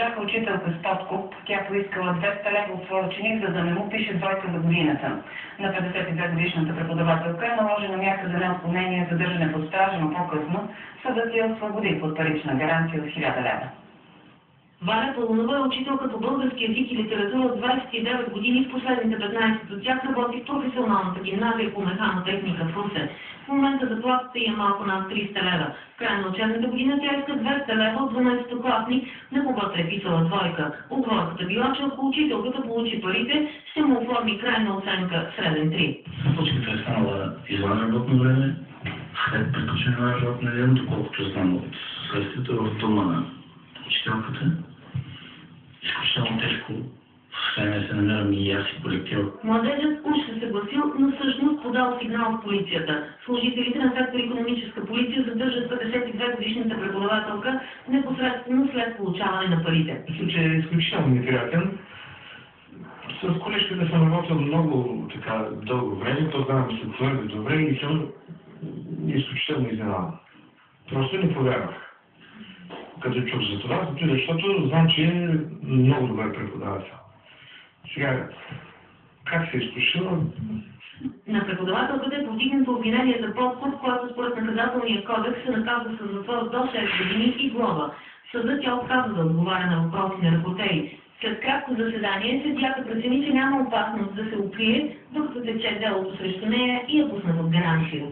задържаха учителка с подкуп. Тя поискала 200 лева от своя ученик, за да не му пише двойка за годината. На 52-годишната преподавателка е наложена мярка за неотклонение, задържане под стража, но по-късно съдът я освободи под парична гаранция от 1000 лева. Валя Пълнова е учителка по български език и литература от 29 години. В последните 15 от тях работи в професионалната гимназия по механотехника в Русе. В момента заплатата е малко над 300 лева. В края на учебната година тя иска 200 лева от 12-класник, на когото е писала двойка. Отговорката била, че ако учителката получи парите, ще му оформи крайна оценка среден 3. Случката е станала извън работно време, след приключване на работно време, доколкото знам от следствието в дома на учителката. Изключително тежко състояние се намирам и аз и колектива. Младежът уж се съгласил, но всъщност подал сигнал в полицията. Служителите на сектор икономическа полиция задържат 52-годишната преподавателка непосредствено след получаване на парите. Случай е изключително неприятен. С колежката съм работил много дълго време, то знам се твърде добре и съм изключително изненадан. Просто не повярвах. Като чух за това, защото знам, че е много добър преподавател. Сега, как се е изкушила? На преподавателката е повдигнато обвинение за подкуп, което според наказателния кодекс се наказва с затвор до 6 години и глоба. Съдът тя отказва да отговаря на въпроси на репортери. След кратко заседание съдията прецени, че няма опасност да се укрие, докато тече делото срещу нея и е пуснат от гаранция.